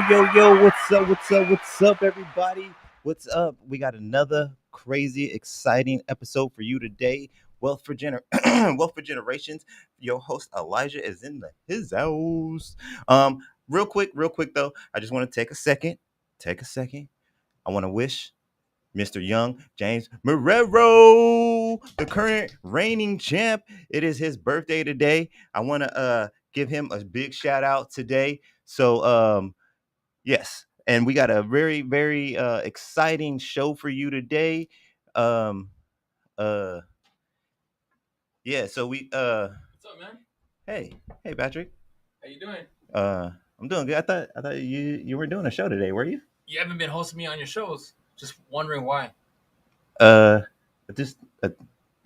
yo, what's up, everybody? What's up? We got another crazy, exciting episode for you today. Wealth for generations. Your host Elijah is in his house. Real quick though, I just want to take a second. I want to wish Mr. Young James Marrero, the current reigning champ. It is his birthday today. I want to give him a big shout out today. So yes, and we got a very exciting show for you today. Um uh yeah, so we What's up, man? hey Patrick. How you doing? Uh I'm doing good. I thought you were doing a show today, were you? You haven't been hosting me on your shows. Just wondering why. Uh just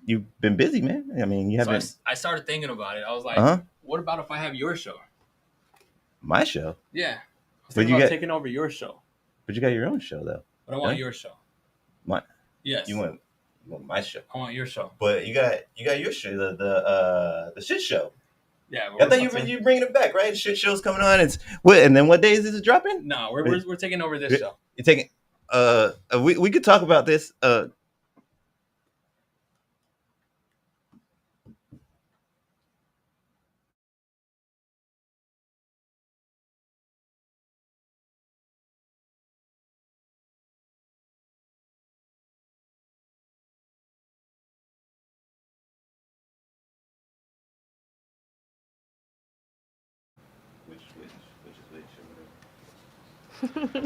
you've been busy, man. I mean, you So haven't. I started thinking about it. I was like, Uh-huh. what about if I have your show? My show. Yeah. I was But thinking you about got taking over your show. but you got your own show though. But I want Huh? your show. My Yes. you want my show. I want your show. But you got your show, the shit show. Yeah. I thought you bringing it back, right? Shit show's coming on. It's what? And then what day is it dropping? No, we're taking over this show. You're taking. We could talk about this.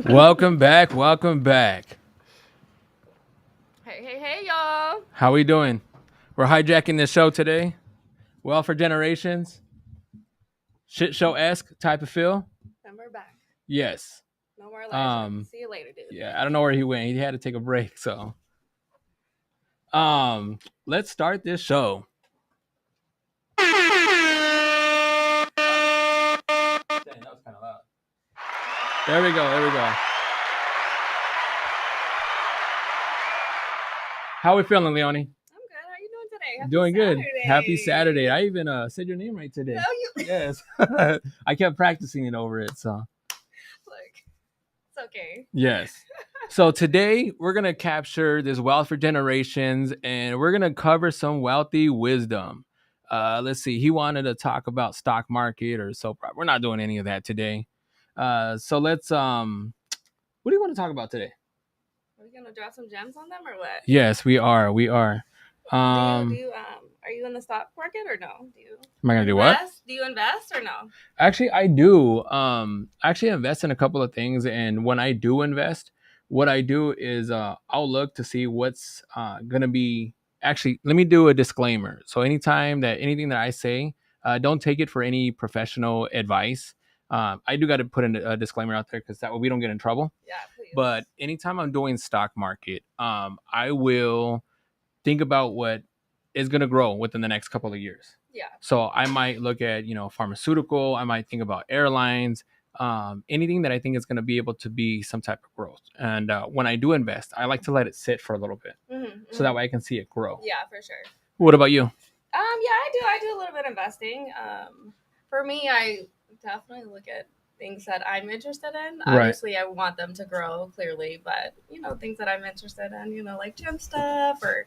Welcome back. Welcome back. Hey, y'all. How we doing? We're hijacking this show today. Well, for generations. Shit show-esque type of feel. And we're back. Yes. No more Elijah. See you later, dude. Yeah, I don't know where he went. He had to take a break, so. Let's start this show. Dang, that was kind of loud. There we go. How we feeling, Leonie? I'm good. How you doing today? Happy Doing good. Saturday. Happy Saturday. I even said your name right today. No, you. Yes. I kept practicing it over it, so. Look, it's okay. Yes. So today we're going to capture this wealth for generations and we're going to cover some wealthy wisdom. Let's see. He wanted to talk about stock market or so. We're not doing any of that today. So let's, what do you want to talk about today? Are we gonna drop some gems on them or what? Yes, we are. Are you in the stock market or no? Am I gonna do what? Do you invest or no? Actually, I do. Actually invest in a couple of things, and when I do invest, what I do is I'll look to see what's gonna be. Actually, let me do a disclaimer. So anytime that anything that I say, don't take it for any professional advice. I do got to put a disclaimer out there because that way we don't get in trouble. Yeah, please. But anytime I'm doing stock market, I will think about what is going to grow within the next couple of years. Yeah. So I might look at, pharmaceutical. I might think about airlines, anything that I think is going to be able to be some type of growth. And when I do invest, I like to let it sit for a little bit so that way I can see it grow. Yeah, for sure. What about you? Yeah, I do a little bit of investing. For me, I definitely look at things that I'm interested in. Right. Obviously, I want them to grow clearly, but things that I'm interested in, like gym stuff or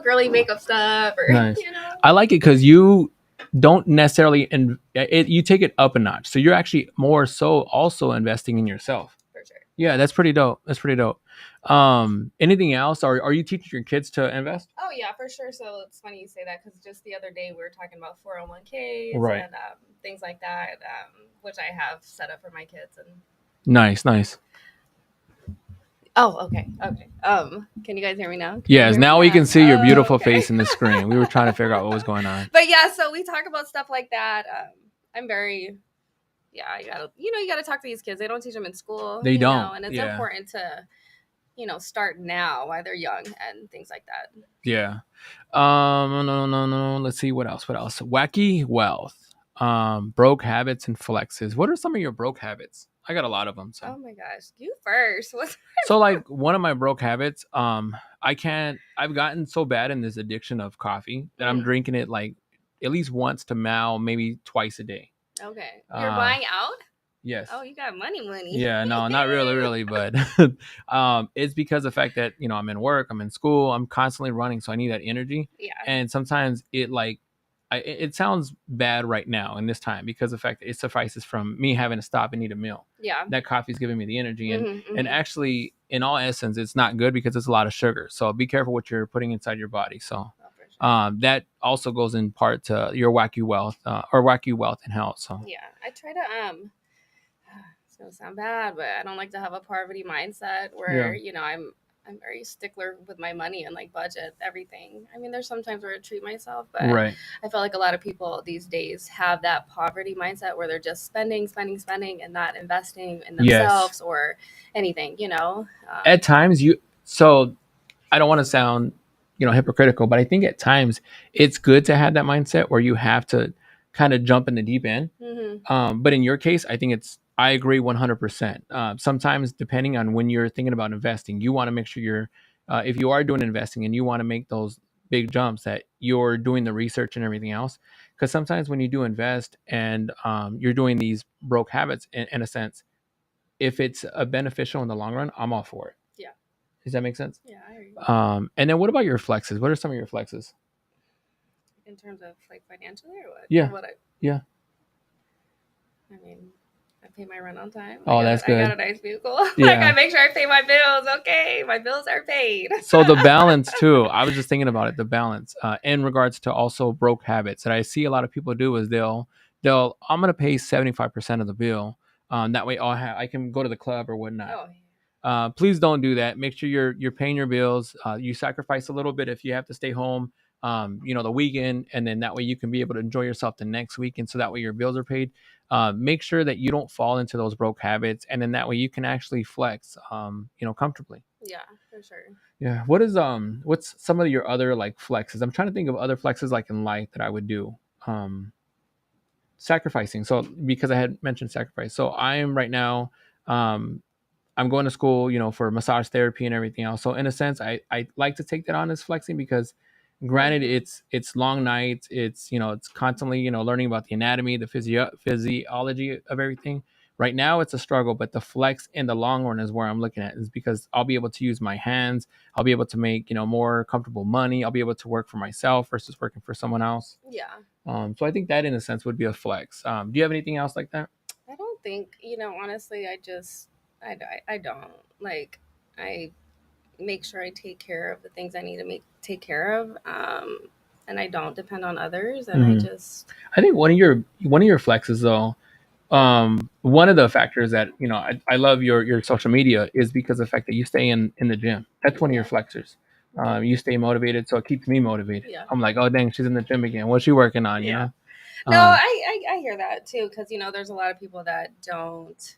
girly makeup stuff or Nice. I like it because you don't necessarily you take it up a notch, so you're actually more so also investing in yourself. For sure. Yeah, that's pretty dope. Anything else? Are you teaching your kids to invest? Oh yeah, for sure. So it's funny you say that because just the other day we were talking about 401ks Right. and things like that, which I have set up for my kids. And Nice. oh, okay. Can you guys hear me now? Yes, now we can see your beautiful okay. face in the screen. We were trying to figure out what was going on. But yeah, so we talk about stuff like that. I'm very, you gotta talk to these kids. They don't teach them in school. They don't, and it's yeah. important to, start now while they're young and things like that. Yeah. No. Let's see what else. Wacky wealth. Broke habits and flexes. What are some of your broke habits? I got a lot of them. So. Oh my gosh, you first. So like one of my broke habits, I've gotten so bad in this addiction of coffee that I'm drinking it like at least once to maybe twice a day. Okay. You're buying out? Yes. Oh, you got money. Yeah, no, not really, but it's because of the fact that I'm in work, I'm in school, I'm constantly running, so I need that energy. Yeah. And sometimes it sounds bad right now in this time because of the fact that it suffices from me having to stop and eat a meal. Yeah. That coffee's giving me the energy, and Mm-hmm. and actually, in all essence, it's not good because it's a lot of sugar. So be careful what you're putting inside your body. So that also goes in part to your wacky wealth and health. So yeah, I try to it's gonna sound bad, but I don't like to have a poverty mindset where I'm very stickler with my money and like budget everything. I mean, there's sometimes where I treat myself, but right. I feel like a lot of people these days have that poverty mindset where they're just spending, and not investing in themselves or anything. At times, so I don't want to sound hypocritical, but I think at times it's good to have that mindset where you have to kind of jump in the deep end. Mm-hmm. But in your case, I agree 100%. Sometimes, depending on when you're thinking about investing, you want to make sure if you are doing investing and you want to make those big jumps, that you're doing the research and everything else. Because sometimes when you do invest and you're doing these broke habits, in a sense, if it's beneficial in the long run, I'm all for it. Yeah. Does that make sense? Yeah, I agree. And then what about your flexes? What are some of your flexes? In terms of like financially or what? Yeah. Or yeah. I mean, I pay my rent on time. Oh, that's good. I got a nice vehicle. Like I make sure I pay my bills. Okay, my bills are paid. So the balance too. I was just thinking about it. The balance in regards to also broke habits that I see a lot of people do is they'll I'm gonna pay 75% of the bill. That way I can go to the club or whatnot. Please don't do that. Make sure you're paying your bills. You sacrifice a little bit if you have to stay home. The weekend, and then that way you can be able to enjoy yourself the next week, and so that way your bills are paid. Make sure that you don't fall into those broke habits, and then that way you can actually flex, comfortably. Yeah, for sure. Yeah. What's some of your other like flexes? I'm trying to think of other flexes like in life that I would do. Sacrificing. So because I had mentioned sacrifice, so I am right now. I'm going to school, for massage therapy and everything else. So in a sense, I like to take that on as flexing because granted it's long nights. It's constantly, learning about the anatomy, the physiology of everything. Right now it's a struggle, but the flex in the long run is where I'm looking at, is because I'll be able to use my hands. I'll be able to make, more comfortable money. I'll be able to work for myself versus working for someone else. Yeah. So I think that in a sense would be a flex. Do you have anything else like that? I don't think, honestly, I don't like, I make sure I take care of the things I need to take care of. And I don't depend on others. And I think one of your flexes though, one of the factors that I love your social media is because of the fact that you stay in the gym. That's one of your flexors. You stay motivated, so it keeps me motivated. Yeah. I'm like, oh dang, she's in the gym again. What's she working on? No, I hear that too, because there's a lot of people that don't.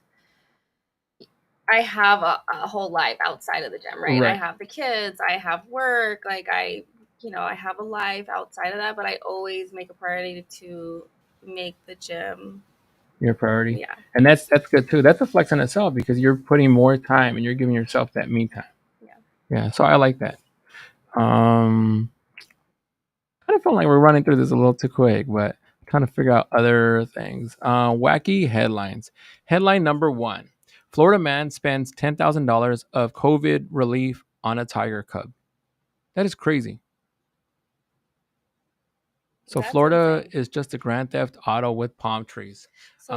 I have a whole life outside of the gym, right? I have the kids, I have work, like I have a life outside of that, but I always make a priority to make the gym your priority. Yeah. And that's good too. That's a flex in itself because you're putting more time and you're giving yourself that me time. Yeah. Yeah. So I like that. I kind of feel like we're running through this a little too quick, but trying to figure out other things. Wacky headlines. Headline number 1. Florida man spends $10,000 of COVID relief on a tiger cub. That is crazy. So that's Florida insane. Is just a grand theft auto with palm trees. So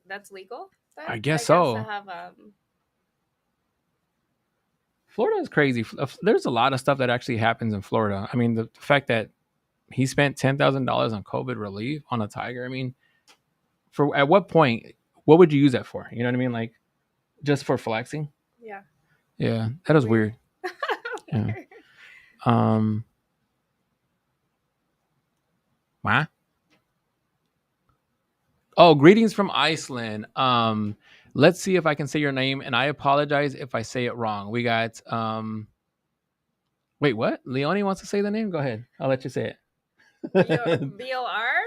that's legal? Then? I guess so. To have, Florida is crazy. There's a lot of stuff that actually happens in Florida. I mean, the fact that he spent $10,000 on COVID relief on a tiger. I mean, at what point, what would you use that for? You know what I mean? Like, just for flexing? Yeah. Yeah, that is weird. Yeah. Huh? Oh, greetings from Iceland. Let's see if I can say your name, and I apologize if I say it wrong. We got wait, what? Leonie wants to say the name? Go ahead. I'll let you say it. B-O-R?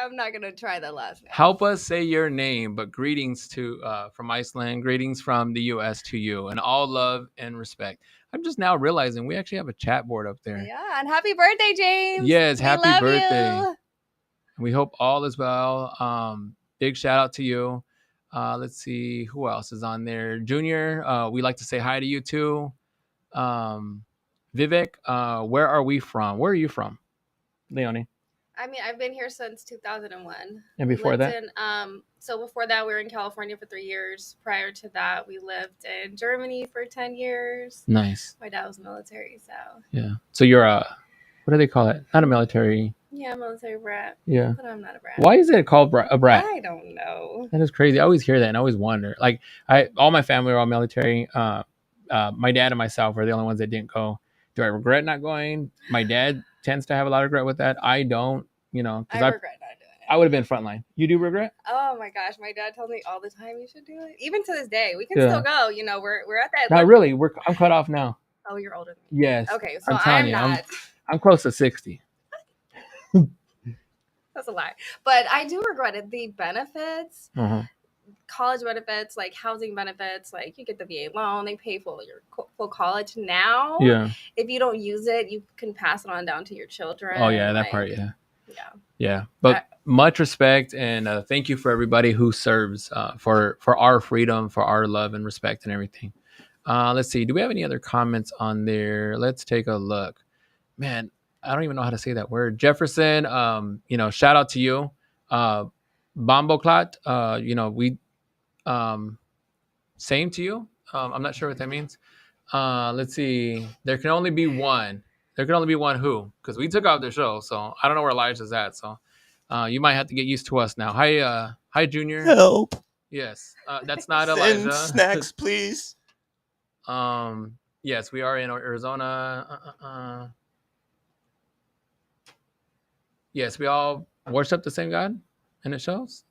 I'm not gonna try that last name. Help us say your name, but greetings from Iceland, greetings from the US to you, and all love and respect. I'm just now realizing we actually have a chat board up there. Yeah, and happy birthday, James. Yes, happy birthday. You. We hope all is well. big shout out to you. Let's see who else is on there. Junior, we like to say hi to you too. Vivek, where are we from? Where are you from, Leonie? I mean, I've been here since 2001. And before that? So before that, we were in California for 3 years. Prior to that, we lived in Germany for 10 years. Nice. My dad was military, so. Yeah. So you're what do they call it? Not a military. Yeah, military brat. Yeah. But I'm not a brat. Why is it called a brat? I don't know. That is crazy. I always hear that and I always wonder. Like all my family are all military. My dad and myself are the only ones that didn't go. Do I regret not going? My dad tends to have a lot of regret with that. I don't, because I regret not doing it. I would have been frontline. You do regret? Oh my gosh, my dad tells me all the time you should do it. Even to this day, we can still go. We're at that. Not really. I'm cut off now. Oh, you're older than me. Yes. Okay, so I'm not. I'm close to 60. That's a lie. But I do regret it. The benefits, college benefits, like housing benefits, like you get the VA loan, they pay for your full college now. Yeah. If you don't use it, you can pass it on down to your children. Oh, yeah, that part, yeah. Yeah. Yeah. But much respect and thank you for everybody who serves for our freedom, for our love and respect and everything. Let's see. Do we have any other comments on there? Let's take a look. Man, I don't even know how to say that word. Jefferson, shout out to you. Bomboclat, we same to you. I'm not sure what that means. Let's see. There can only be one. There can only be one who, because we took off the show, so I don't know where Elijah's at. So you might have to get used to us now. Hi, Junior. Help. Yes, that's not Elijah. Send snacks, please. Yes, we are in Arizona. Yes, we all worship the same God, and it shows.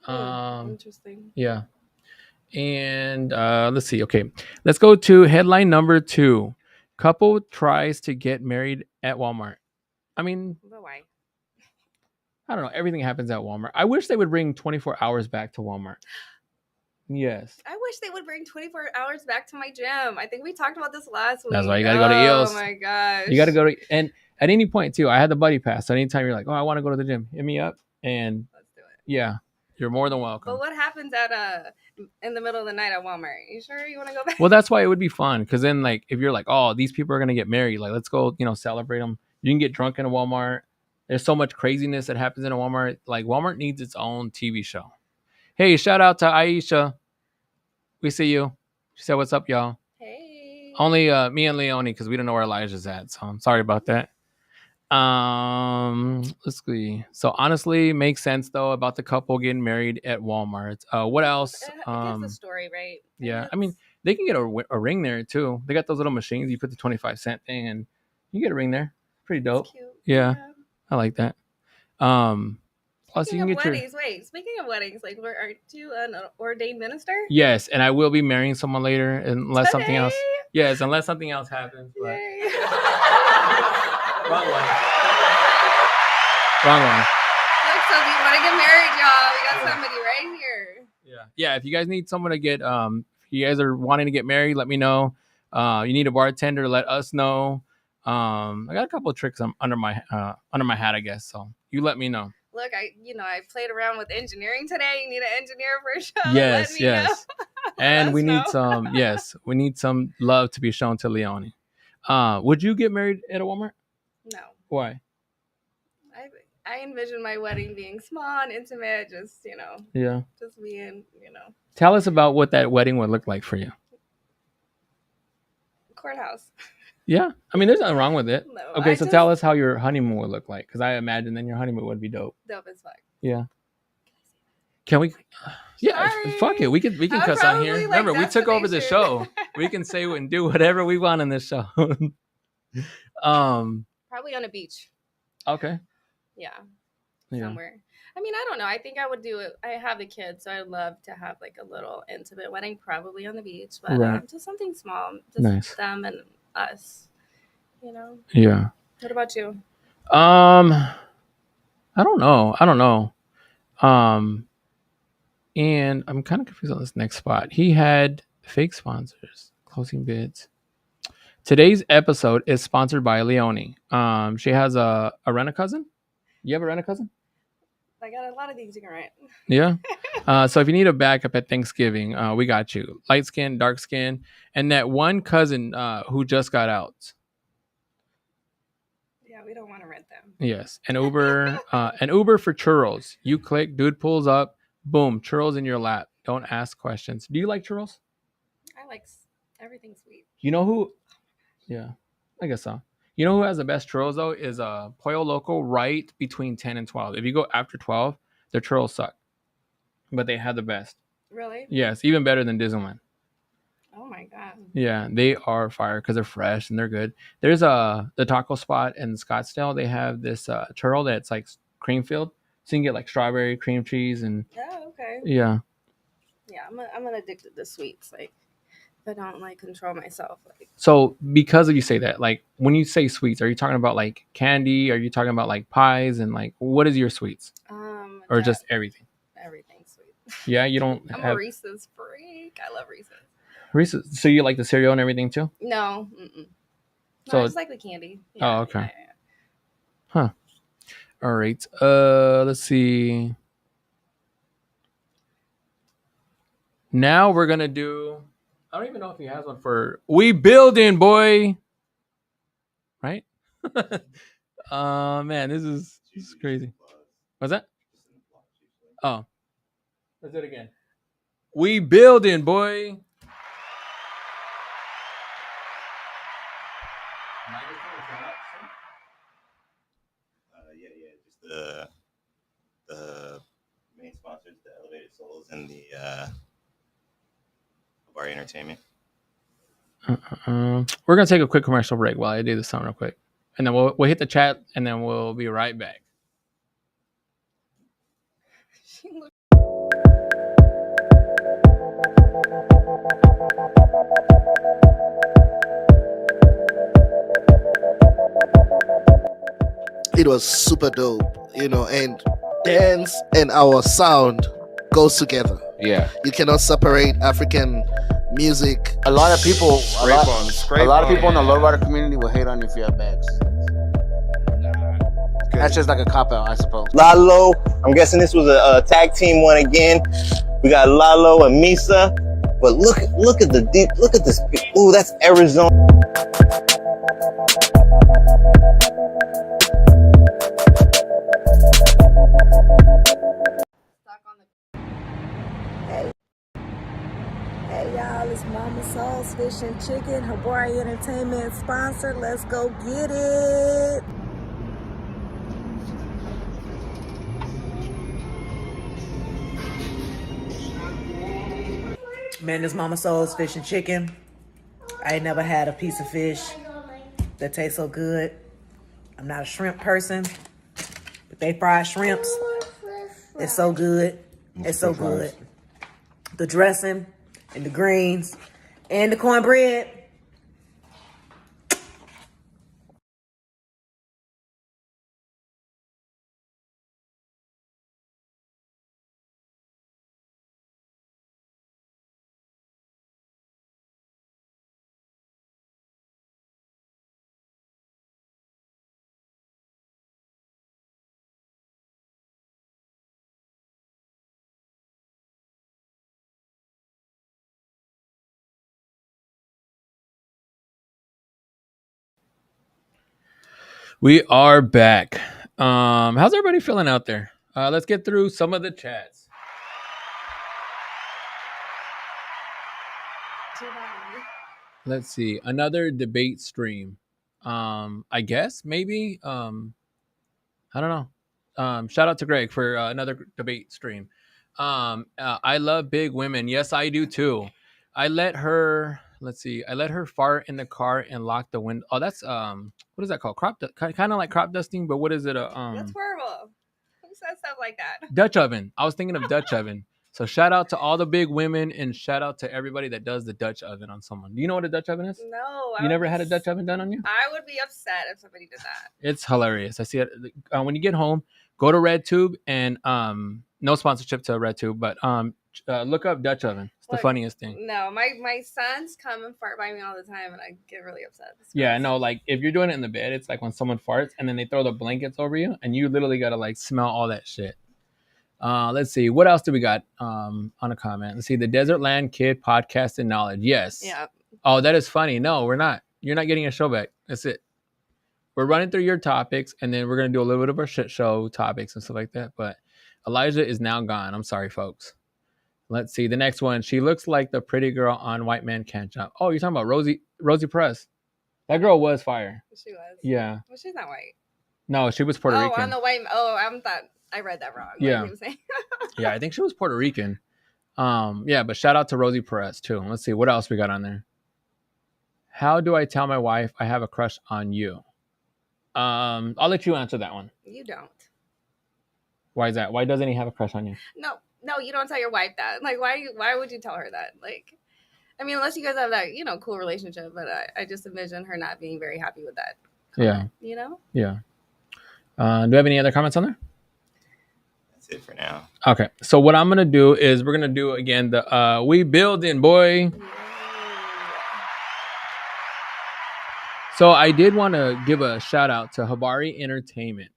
Interesting. Yeah. And let's see. Okay, let's go to headline number 2. Couple tries to get married at Walmart. I mean, but why? I don't know. Everything happens at Walmart. I wish they would bring 24 hours back to Walmart. Yes. I wish they would bring 24 hours back to my gym. I think we talked about this last week. That's why you got to go to EOS. Oh my gosh. You got to go to, and at any point too, I had the buddy pass. So anytime you're like, oh, I want to go to the gym, hit me up and let's do it. Yeah, you're more than welcome. But what happens in the middle of the night at Walmart? You sure you want to go back? Well, that's why it would be fun. Because then like, if you're like, oh, these people are going to get married, like, let's go, celebrate them. You can get drunk in a Walmart. There's so much craziness that happens in a Walmart. Like Walmart needs its own TV show. Hey, shout out to Aisha. We see you. She said, what's up, y'all? Hey. Only me and Leonie, because we don't know where Elijah's at. So I'm sorry about that. Let's see. So honestly, makes sense though about the couple getting married at Walmart. What else? It gives the story, right? Yeah. I mean, they can get a ring there too. They got those little machines. You put the 25-cent thing and you get a ring there. Pretty dope. Cute. Yeah. I like that. Plus, speaking of weddings, speaking of weddings, like, aren't you an ordained minister? Yes, and I will be marrying someone later, unless something else. Yes, unless something else happens. But... Wrong one. Look, so if you want to get married, y'all, we got somebody right here. Yeah. If you guys need someone to get, if you guys are wanting to get married, let me know. You need a bartender, let us know. I got a couple of tricks under my hat, I guess. So you let me know. Look, I played around with engineering today. You need an engineer for a show. Yes. And we need some love to be shown to Leonie. Would you get married at a Walmart? No. Why? I envision my wedding being small and intimate, just just being, Tell us about what that wedding would look like for you. Courthouse. Yeah, I mean, there's nothing wrong with it. No, okay, so tell us how your honeymoon would look like, because I imagine then your honeymoon would be dope. Dope as fuck. Yeah. Can we? Yeah, fuck it. We can cuss on here. Remember, we took over the show. We can say and do whatever we want in this show. Probably on a beach. Okay. Yeah. Somewhere. I mean, I don't know. I think I would do it. I have a kid, so I'd love to have like a little intimate wedding, probably on the beach, but just something small, just them and us. Yeah. What about you? I don't know. And I'm kind of confused on this next spot. He had fake sponsors, closing bids. Today's episode is sponsored by Leonie. She has a rent-a-cousin. You have a rent-a-cousin? I got a lot of things you can rent. Yeah. So if you need a backup at Thanksgiving, we got you. Light skin, dark skin, and that one cousin who just got out. Yeah, we don't want to rent them. Yes, an Uber for churros. You click, dude pulls up, boom, churros in your lap. Don't ask questions. Do you like churros? I like everything sweet. You know who? Yeah, I guess so. You know who has the best churros though is Pollo Loco, right between 10 and 12. If you go after 12, their churros suck, but they have the best. Really? Yes, even better than Disneyland. Oh my god. Yeah, they are fire because they're fresh and they're good. There's the taco spot in Scottsdale. They have this churro that's like cream filled, so you can get like strawberry cream cheese and. Oh, okay. Yeah. Yeah, I'm addicted to sweets. Like, if I don't like control myself. Like. So because you say that, like when you say sweets, are you talking about like candy? Are you talking about like pies and like what is your sweets? Or just everything? Everything sweet. Yeah, you don't. I'm a Reese's freak. I love Reese's. Reese's. So you like the cereal and everything too? No. So I just like the candy. Yeah, oh, okay. Yeah. Huh. All right. Let's see. Now we're gonna do. I don't even know if he has one for we building, boy. Right? Man, this is crazy. What's that? Oh, let's do it again. We building, boy. Yeah. Just the main sponsors, the Elevated Souls, and the Bar Entertainment. We're gonna take a quick commercial break while I do this song real quick, and then we'll hit the chat, and then we'll be right back. It was super dope, and dance and our sound goes together. Yeah. You cannot separate African music. A lot of people, a lot of people in the lowrider community will hate on you if you have bags. That's just like a cop out, I suppose. Lalo, I'm guessing this was a tag team one again. We got Lalo and Misa, but look at the deep. Look at this. Ooh, that's Arizona. Hey y'all, it's Mama Soul's Fish and Chicken, Hawaii Entertainment sponsor. Let's go get it. Man, this Mama Soul's Fish and Chicken. I ain't never had a piece of fish that tastes so good. I'm not a shrimp person, but they fry shrimps. It's so good. It's so good. The dressing and the greens and the cornbread. We are back. How's everybody feeling out there? Let's get through some of the chats. Let's see. Another debate stream. I guess maybe. I don't know. Shout out to Greg for another debate stream. I love big women. Yes, I do too. I let her. Let's see. I let her fart in the car and lock the window. Oh, that's what is that called? Kind of like crop dusting, but what is it? That's horrible. Who says stuff like that? Dutch oven. I was thinking of Dutch oven. So shout out to all the big women and shout out to everybody that does the Dutch oven on someone. Do you know what a Dutch oven is? No. You never had a Dutch oven done on you? I would be upset if somebody did that. It's hilarious. I see it when you get home. Go to RedTube and no sponsorship to RedTube, but look up Dutch oven. It's the funniest thing. No, my sons come and fart by me all the time, and I get really upset. Yeah, no, like if you're doing it in the bed, it's like when someone farts and then they throw the blankets over you, and you literally gotta like smell all that shit. Let's see. What else do we got on a comment? Let's see. The Desert Land Kid podcast and knowledge. Yes. Yeah. Oh, that is funny. No, we're not. You're not getting a show back. That's it. We're running through your topics, and then we're going to do a little bit of our shit show topics and stuff like that. But Elijah is now gone. I'm sorry, folks. Let's see. The next one. She looks like the pretty girl on White Man Can't Jump. Oh, you're talking about Rosie Press. That girl was fire. She was. Yeah. Well, she's not white. No, she was Puerto Rican. Oh, on the white. Oh, I read that wrong. Yeah. Like he was saying. Yeah, I think she was Puerto Rican. Yeah, but shout out to Rosie Perez too. Let's see what else we got on there. How do I tell my wife I have a crush on you? I'll let you answer that one. You don't. Why is that? Why doesn't he have a crush on you? No, you don't tell your wife that. Like, why would you tell her that? Like, I mean, unless you guys have that, cool relationship. But I just envision her not being very happy with that comment, Yeah. Yeah. Do we have any other comments on there? That's it for now. Okay. So what I'm gonna do is we're gonna do again the we building, boy. So I did want to give a shout out to Habari Entertainment.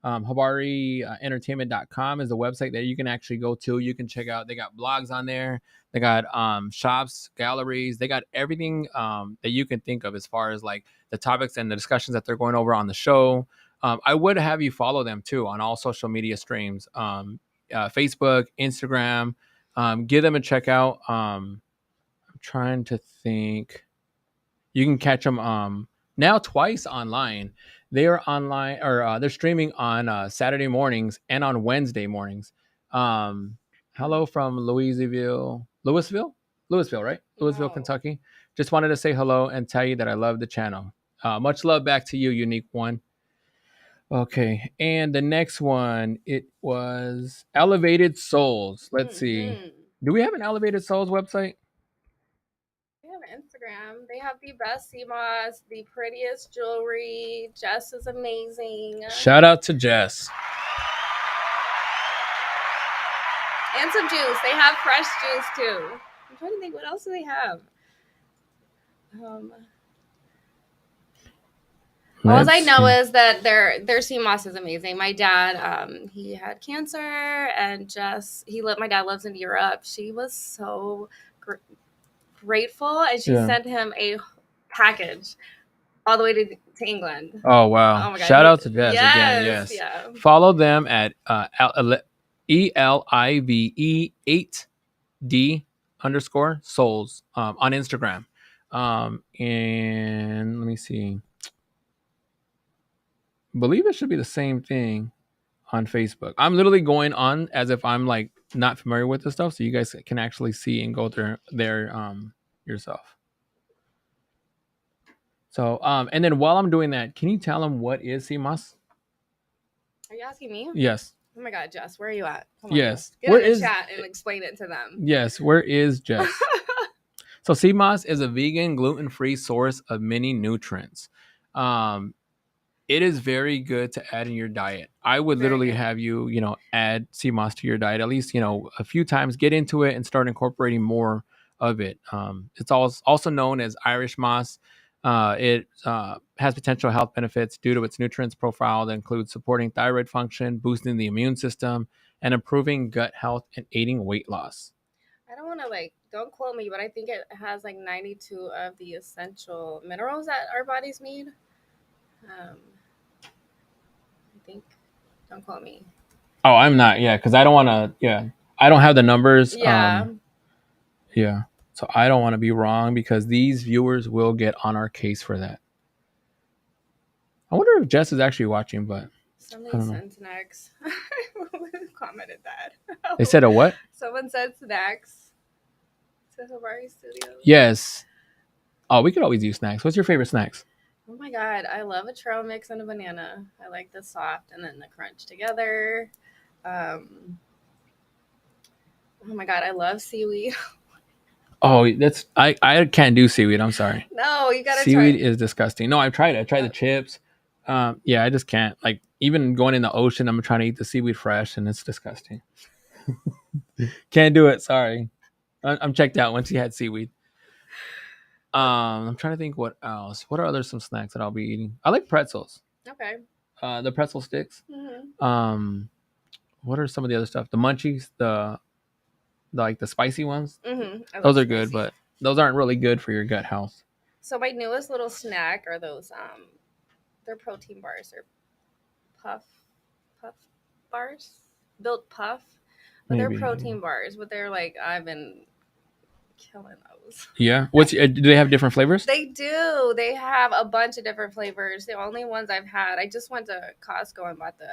HabariEntertainment.com is the website that you can actually go to. You can check out. They got blogs on there. They got shops, galleries. They got everything that you can think of as far as like the topics and the discussions that they're going over on the show. I would have you follow them too on all social media streams, Facebook, Instagram. Give them a check out. I'm trying to think. You can catch them now twice online. They are online, or they're streaming on Saturday mornings and on Wednesday mornings. Hello from Louisville, right? Louisville, Kentucky. Just wanted to say hello and tell you that I love the channel. Much love back to you, unique one. Okay, and the next one, it was Elevated Souls. Let's see. Do we have an Elevated Souls website? Instagram. They have the best CMOS, the prettiest jewelry. Jess is amazing. Shout out to Jess. And some juice. They have fresh juice too. I'm trying to think, what else do they have? All I know is that their CMOS is amazing. My dad, he had cancer, and my dad lives in Europe. She was so grateful, and she sent him a package all the way to England. Oh wow! Oh my God. Shout out to Jess again. Yes. Yeah. Follow them at ELIVE8D_souls on Instagram. And let me see. I believe it should be the same thing on Facebook. I'm literally going on as if I'm like not familiar with this stuff, so you guys can actually see and go there yourself. So and then while I'm doing that, can you tell them what is CMOS? Are you asking me? Yes. Oh my God, Jess, where are you at? Come on. Yes. Get in the chat and explain it to them. Yes, where is Jess? So CMOS is a vegan, gluten-free source of many nutrients. It is very good to add in your diet. I would literally have you, add CMOS to your diet at least, a few times. Get into it and start incorporating more of it. It's also known as Irish moss. It has potential health benefits due to its nutrients profile that includes supporting thyroid function, boosting the immune system, and improving gut health and aiding weight loss. I don't want to don't quote me, but I think it has 92 of the essential minerals that our bodies need. I think. Don't quote me. Oh, I'm not. Yeah, because I don't want to. Yeah, I don't have the numbers. Yeah. Yeah. So I don't want to be wrong because these viewers will get on our case for that. I wonder if Jess is actually watching, but somebody sent snacks. Who commented that? They said a what? Someone said snacks to Habari Studios. Yes. Oh, we could always use snacks. What's your favorite snacks? Oh my God, I love a trail mix and a banana. I like the soft and then the crunch together. Oh my God, I love seaweed. Oh, I can't do seaweed. I'm sorry. No, you gotta seaweed is disgusting. No, I've tried it. I tried the chips. Yeah, I just can't. Like even going in the ocean, I'm trying to eat the seaweed fresh, and it's disgusting. Can't do it. Sorry, I'm checked out once you had seaweed. I'm trying to think what else. What are some snacks that I'll be eating? I like pretzels. Okay. The pretzel sticks. Mm-hmm. what are some of the other stuff? The munchies, the like the spicy ones. Mm-hmm. Those are good, but those aren't really good for your gut health. So my newest little snack are those they're protein bars. They're puff bars, built puff, but they're protein bars. But they're like, I've been killing those. Yeah. Do they have different flavors? They do. They have a bunch of different flavors. The only ones I've had, I just went to Costco and bought the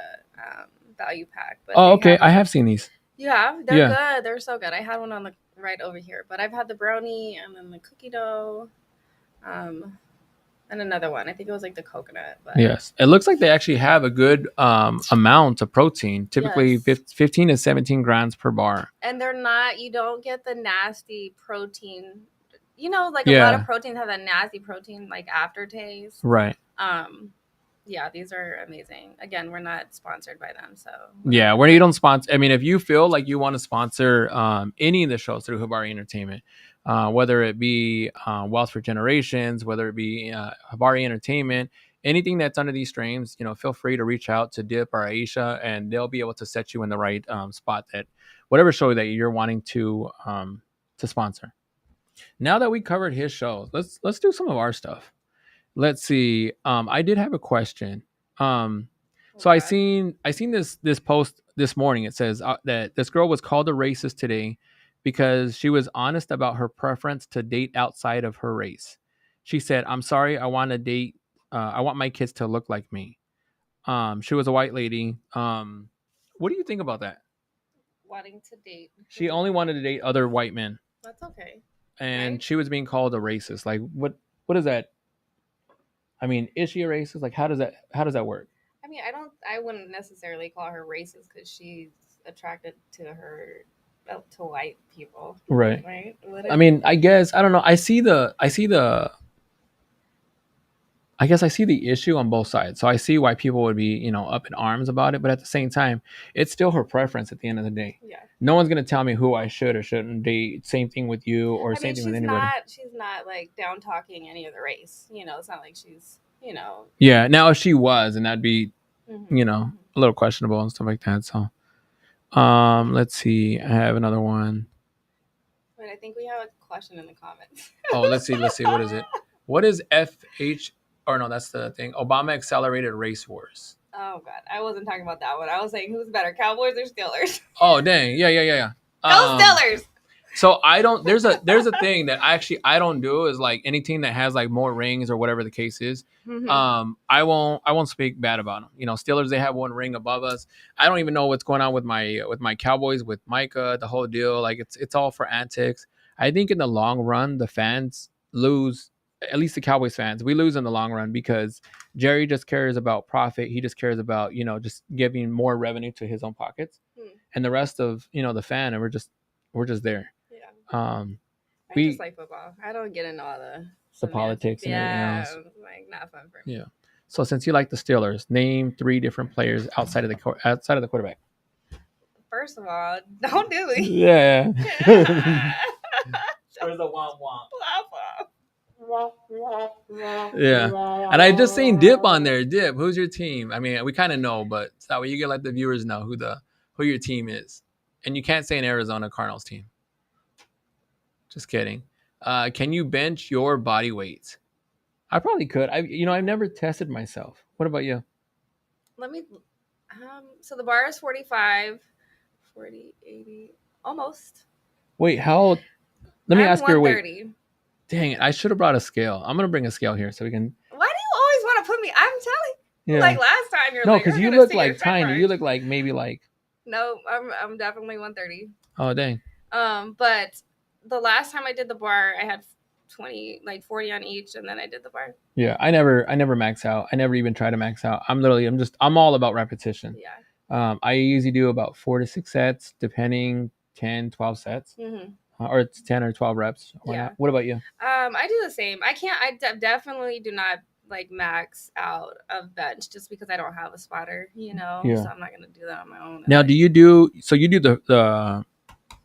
value pack. But okay. I have seen these. Yeah, they're good. They're so good. I had one on the right over here, but I've had the brownie and then the cookie dough. And another one. I think it was like the coconut. But yes. It looks like they actually have a good amount of protein, typically 15 to 17 grams per bar. And they're not, you don't get the nasty protein. You know, like a lot of proteins have that nasty protein like aftertaste. Right. Yeah, these are amazing. Again, we're not sponsored by them, so yeah, we don't sponsor. I mean, if you feel like you want to sponsor any of the shows through Habari Entertainment, whether it be Wealth for Generations, whether it be Habari Entertainment, anything that's under these streams, feel free to reach out to Dip or Aisha, and they'll be able to set you in the right spot that whatever show that you're wanting to sponsor. Now that we covered his shows, let's do some of our stuff. Let's see. I did have a question. So I seen this post this morning. It says that this girl was called a racist today because she was honest about her preference to date outside of her race. She said, "I'm sorry, I want to date. I want my kids to look like me." She was a white lady. What do you think about that? Wanting to date. She only wanted to date other white men. That's okay. And she was being called a racist. Like, what is that? I mean, is she a racist? Like, how does that work? I mean, I wouldn't necessarily call her racist because she's attracted to white people. Right. Right. I mean, I guess, I don't know. I see the issue on both sides. So I see why people would be, up in arms about it. But at the same time, it's still her preference at the end of the day. Yeah. No one's going to tell me who I should or shouldn't date. Same thing with you or same thing with anybody. She's not like down talking any other race. It's not like she's, Yeah. Now, if she was, and that'd be, a little questionable and stuff like that. So, let's see. I have another one. Wait, I think we have a question in the comments. Oh, let's see. What is it? What is FH? Or no, that's the thing. Obama accelerated race wars. Oh God, I wasn't talking about that one. I was saying who's better, Cowboys or Steelers? Oh dang, yeah. Go Steelers. So I don't. There's a thing that I don't do is like anything that has like more rings or whatever the case is. Mm-hmm. I won't speak bad about them. Steelers, they have one ring above us. I don't even know what's going on with my Cowboys, with Micah, the whole deal. Like it's all for antics. I think in the long run, the fans lose. At least the Cowboys fans, we lose in the long run because Jerry just cares about profit. He just cares about, just giving more revenue to his own pockets. And the rest of, the fan, and we're just there. Yeah. I just like football. I don't get into all the politics and everything else. Like not fun for me. Yeah. So since you like the Steelers, name 3 different players outside of the quarterback. First of all, don't do it. Yeah. Where's the womp womp? Yeah, and I just seen Dip on there. Dip, who's your team? I mean, we kind of know, but that way you can let the viewers know who your team is. And you can't say an Arizona Cardinals team. Just kidding. Can you bench your body weight? I probably could. I've never tested myself. What about you? Let me. So the bar is 45, 40, 80, almost. Wait, how? Let me ask your weight. 130. Dang it! I should have brought a scale. I'm gonna bring a scale here so we can. Why do you always want to put me? I'm telling you, like last time you're no, because you look like tiny. You look like maybe like. No, I'm definitely 130. Oh dang. But the last time I did the bar, I had 40 on each, and then I did the bar. Yeah, I never max out. I never even try to max out. I'm all about repetition. Yeah. I usually do about 4 to 6 sets, depending 10, 12 sets. Mm-hmm. Or it's 10 or 12 reps. Yeah. What about you? I do the same. I definitely do not like max out of bench just because I don't have a spotter, Yeah. So I'm not going to do that on my own. Now, you do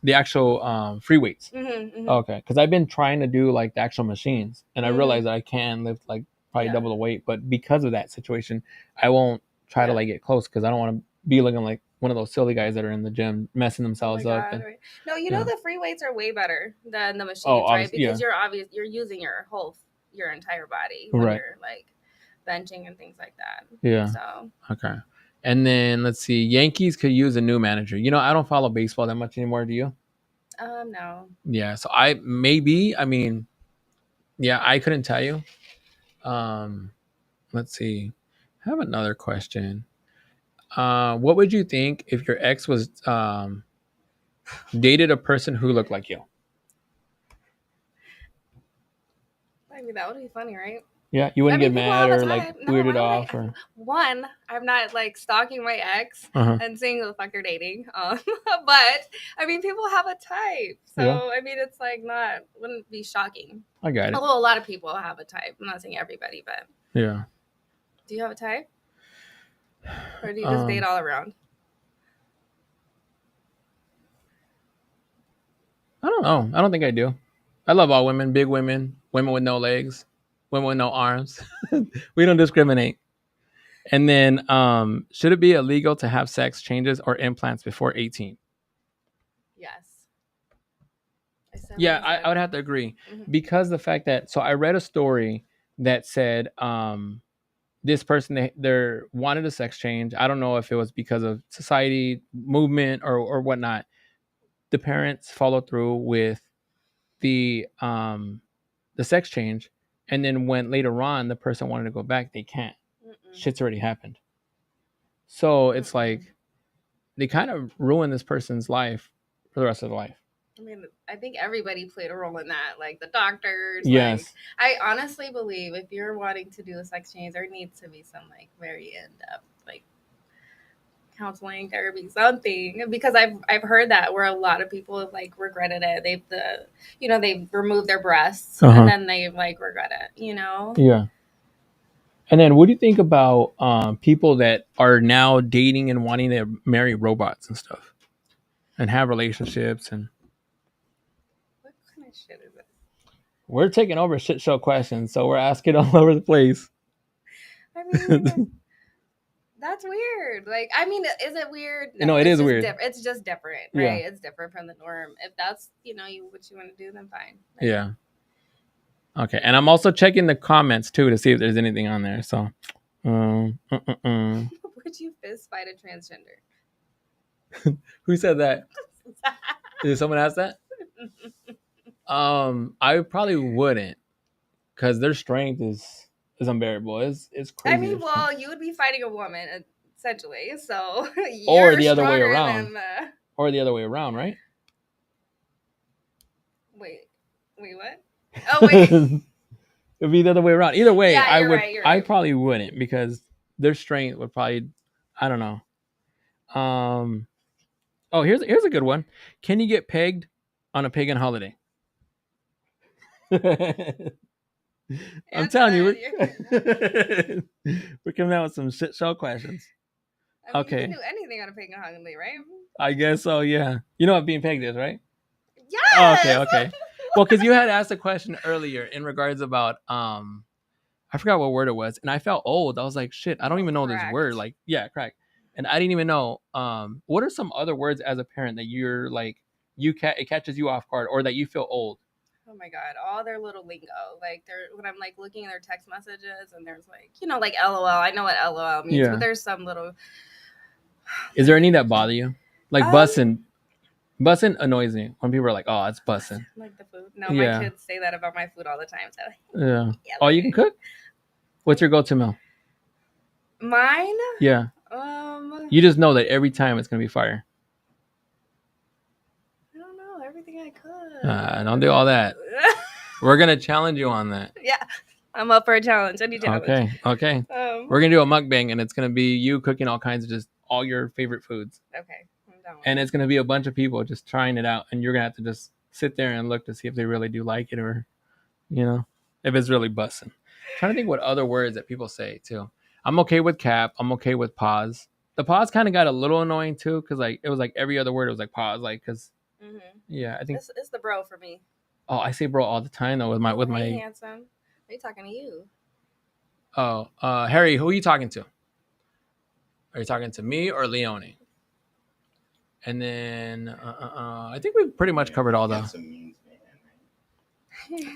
the actual free weights? Mm-hmm, mm-hmm. Okay. Because I've been trying to do like the actual machines, and I realized that I can lift like probably double the weight, but because of that situation, I won't try to like get close because I don't want to be looking like one of those silly guys that are in the gym messing themselves up. And, right. No, you know the free weights are way better than the machines, right? Because you're using your entire body when you're like benching and things like that. Yeah. So okay. And then let's see, Yankees could use a new manager. I don't follow baseball that much anymore. Do you? No. Yeah. So I mean, yeah, I couldn't tell you. Let's see. I have another question. What would you think if your ex was dated a person who looked like you? I mean, that would be funny, right? Yeah, you wouldn't get mad or like weirded off or one. I'm not like stalking my ex and seeing who the fuck they're dating. But I mean, people have a type, so I mean, it's like wouldn't be shocking. I got it. Although a lot of people have a type. I'm not saying everybody, but yeah. Do you have a type, or do you just date all around? I don't know. I don't think I do. I love all women, big women, women with no legs, women with no arms. We don't discriminate. And then, should it be illegal to have sex changes or implants before 18? Yes. Yeah, I would have to agree because the fact that, so I read a story that said this person, they wanted a sex change. I don't know if it was because of society movement or whatnot. The parents followed through with the sex change, and then when later on the person wanted to go back, they can't. Shit's already happened. So it's like they kind of ruined this person's life for the rest of their life. I mean, I think everybody played a role in that, like the doctors. Yes. Like, I honestly believe if you're wanting to do a sex change, there needs to be some like very in-depth like counseling, therapy, something, because I've heard that where a lot of people have like regretted it. They've removed their breasts and then they like regret it. Yeah. And then, what do you think about people that are now dating and wanting to marry robots and stuff, and have relationships and? What kind of shit is this? We're taking over shit show questions, so we're asking all over the place. I mean, that's weird. Like, I mean, is it weird? No, it is weird. It's just different, right? Yeah. It's different from the norm. If that's what you want to do, then fine. Like, yeah. Okay, and I'm also checking the comments too to see if there's anything on there. So, would you fist fight a transgender? Who said that? Did someone ask that? I probably wouldn't, because their strength is unbearable. It's crazy. I mean, well, you would be fighting a woman essentially, so or the other way around, or the other way around, right? Wait, what? Oh wait, it'd be the other way around. Either way, yeah, I would. Right. I probably wouldn't, because their strength would probably. I don't know. Oh, here's a good one. Can you get pegged on a pagan holiday? I'm telling you, we're coming out with some shit show questions. I mean, okay. You can do anything on a pagan holiday, right? I guess so, yeah. You know what being pegged is, right? Yes! Oh, okay. Well, because you had asked a question earlier in regards about, I forgot what word it was, and I felt old. I was like, shit, I don't even know this word. Like, yeah, crack. And I didn't even know, what are some other words as a parent that you're like, it catches you off guard, or that you feel old? Oh my God, all their little lingo. Like when I'm like looking at their text messages and there's like, like LOL. I know what LOL means, but there's some little. Is there any that bother you? Like bussin'? Bussin' annoys me when people are like, oh, it's bussin'. Like the food? No, my kids say that about my food all the time. So. Yeah. Oh, you can cook? What's your go-to meal? Mine? Yeah. You just know that every time it's gonna be fire. Everything I could. Don't do all that. We're gonna challenge you on that. Yeah, I'm up for a challenge. Any challenge. Okay. We're gonna do a mukbang, and it's gonna be you cooking all kinds of just all your favorite foods. Okay. I'm down with and it's gonna be a bunch of people just trying it out, and you're gonna have to just sit there and look to see if they really do like it, or if it's really busting. I'm trying to think what other words that people say too. I'm okay with cap. I'm okay with pause. The pause kind of got a little annoying too, because like it was like every other word it was like pause, like because. Mm-hmm. Yeah, I think it's the bro for me. Oh, I say bro all the time though with my Hey, handsome. Are you talking to you? Oh, Harry, who are you talking to? Are you talking to me or Leonie? And then I think we've pretty much covered all the.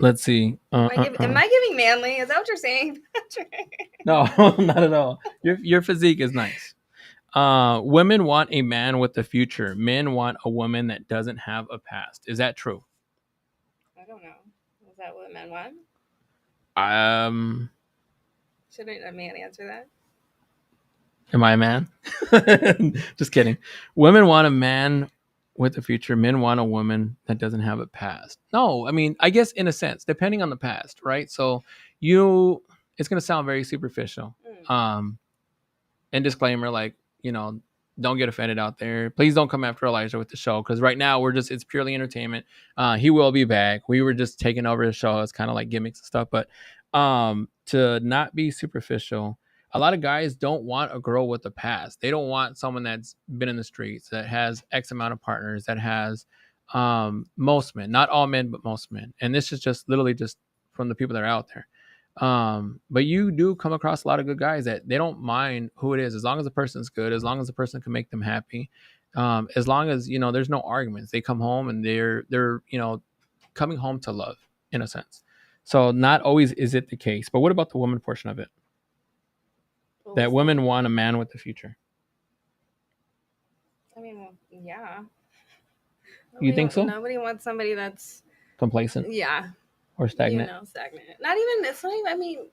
Let's see. Am I giving manly? Is that what you're saying? No, not at all. Your physique is nice. Women want a man with a future. Men want a woman that doesn't have a past. Is that true? I don't know. Is that what men want? Shouldn't a man answer that? Am I a man? Just kidding. Women want a man with a future. Men want a woman that doesn't have a past. No, I mean, I guess in a sense, depending on the past, right? So it's going to sound very superficial. And disclaimer, like, don't get offended out there. Please don't come after Elijah with the show, because right now it's purely entertainment. He will be back. We were just taking over the show. It's kind of like gimmicks and stuff, but to not be superficial, a lot of guys don't want a girl with a past. They don't want someone that's been in the streets, that has X amount of partners, that has most men, not all men, but most men. And this is just literally just from the people that are out there. But you do come across a lot of good guys that they don't mind who it is, as long as the person's good, as long as the person can make them happy, as long as there's no arguments. They come home and they're coming home to love, in a sense. So not always is it the case. But what about the woman portion of it? That women want a man with the future. I mean, well, yeah. You think so? Nobody wants somebody that's complacent. Yeah. Or stagnant. Stagnant. It's not even, I mean,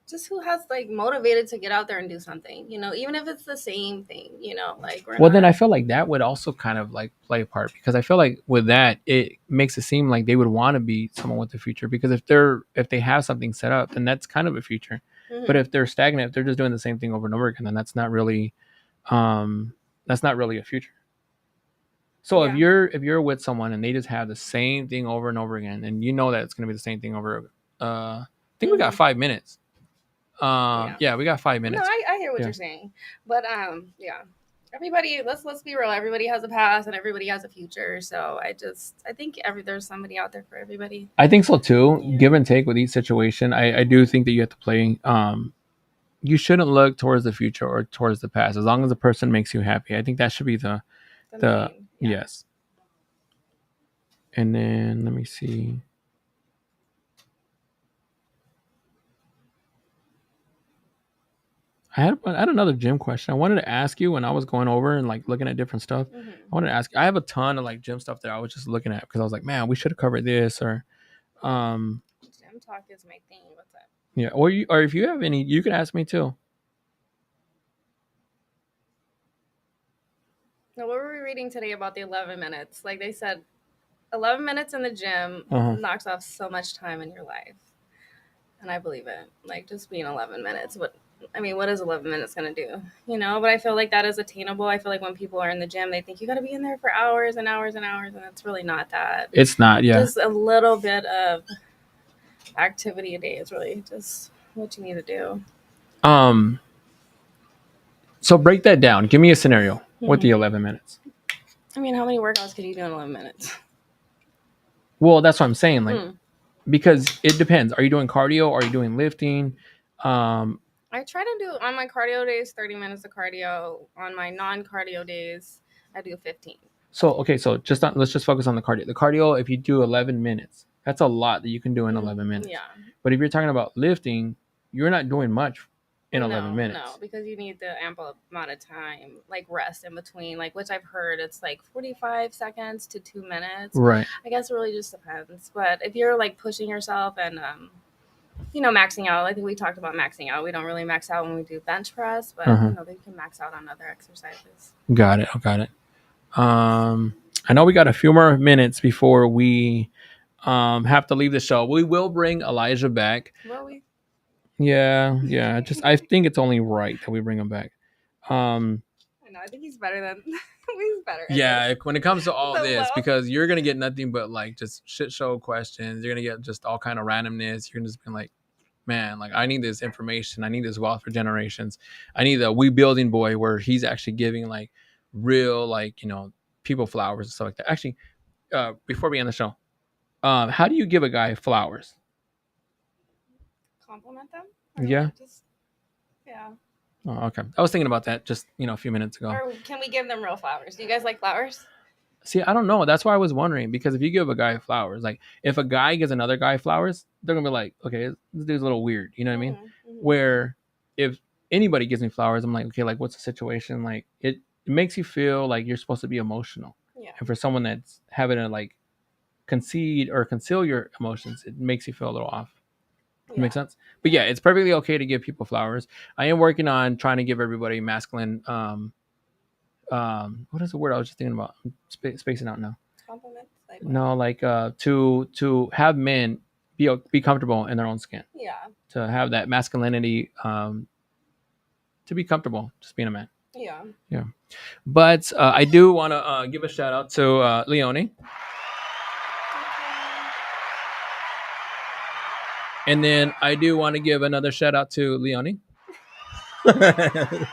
just who has like motivated to get out there and do something, even if it's the same thing, then I feel like that would also kind of like play a part, because I feel like with that, it makes it seem like they would want to be someone with the future, because if they have something set up, then that's kind of a future. Mm-hmm. But if they're stagnant, if they're just doing the same thing over and over again, then that's not really a future. So if you're with someone and they just have the same thing over and over again, and you know that it's going to be the same thing over, I think we got 5 minutes. We got 5 minutes. No, I hear what you're saying, but everybody, let's be real. Everybody has a past and everybody has a future. So I think there's somebody out there for everybody. I think so too. Yeah. Give and take with each situation. I do think that you have to play. You shouldn't look towards the future or towards the past, as long as the person makes you happy. I think that should be the yes. And then let me see. I had another gym question I wanted to ask you when I was going over and like looking at different stuff. Mm-hmm. I wanted to ask. I have a ton of like gym stuff that I was just looking at, because I was like, man, we should have covered this, or gym talk is my thing. What's up? Yeah, or if you have any, you can ask me too. Now, what were we reading today about the 11 minutes? Like they said, 11 minutes in the gym knocks off so much time in your life. And I believe it. Like just being 11 minutes. What is 11 minutes going to do? But I feel like that is attainable. I feel like when people are in the gym, they think you got to be in there for hours and hours and hours. And it's really not that. It's not, yeah. Just a little bit of activity a day is really just what you need to do. So break that down. Give me a scenario with the 11 minutes. I mean, how many workouts could you do in 11 minutes? Well, that's what I'm saying. Like, because it depends. Are you doing cardio? Are you doing lifting? I try to do on my cardio days 30 minutes of cardio. On my non-cardio days, I do 15. So let's just focus on the cardio. The cardio, if you do 11 minutes, that's a lot that you can do in 11 minutes. Yeah. But if you're talking about lifting, you're not doing much in 11 minutes. No, because you need the ample amount of time, like rest in between, like which I've heard it's like 45 seconds to 2 minutes. Right. I guess it really just depends. But if you're like pushing yourself and maxing out, I think we talked about maxing out. We don't really max out when we do bench press, but they can max out on other exercises. Got it. I know we got a few more minutes before we have to leave the show. We will bring Elijah back. Will we? Yeah. I think it's only right that we bring him back. I know. I think he's better than he's better. Yeah, when it comes to all this, because you're gonna get nothing but like just shit show questions. You're gonna get just all kind of randomness. You're gonna just be like, man, like I need this information. I need this wealth for generations. I need the We Building Boy where he's actually giving like real like people flowers and stuff like that. Actually, before we end the show, how do you give a guy flowers? Compliment them? Yeah. Yeah. Oh, okay. I was thinking about that just a few minutes ago. Or can we give them real flowers? Do you guys like flowers? See, I don't know. That's why I was wondering, because if you give a guy flowers, like if a guy gives another guy flowers, they're gonna be like, okay, this dude's a little weird. You know what I mean? Mm-hmm. Where if anybody gives me flowers, I'm like, okay, like what's the situation? Like it makes you feel like you're supposed to be emotional. Yeah. And for someone that's having to like concede or conceal your emotions, it makes you feel a little off. Yeah. Makes sense? But yeah, it's perfectly okay to give people flowers. I am working on trying to give everybody masculine what is the word I was just thinking about? I'm spacing out now. Compliments? Like No, like to have men be comfortable in their own skin. Yeah. To have that masculinity, to be comfortable just being a man. Yeah. Yeah. But I do want to give a shout out to Leonie. And then I do want to give another shout out to Leonie. Thank you.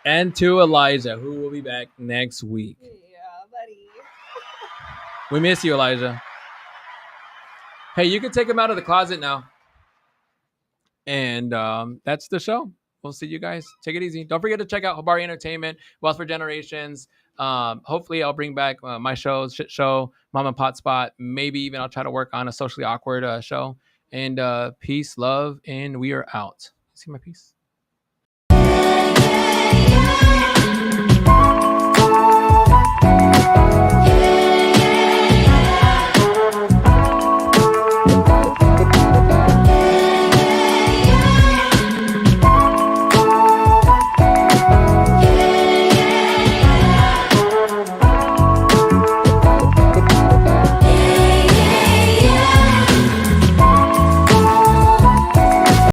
And to Elijah, who will be back next week. Yeah, buddy. We miss you, Elijah. Hey, you can take him out of the closet now. And that's the show. We'll see you guys. Take it easy. Don't forget to check out Habari Entertainment, Wealth for Generations. Hopefully, I'll bring back my shows, Shit Show, Mom and Pot Spot. Maybe even I'll try to work on a socially awkward show. And peace, love, and we are out. See my piece?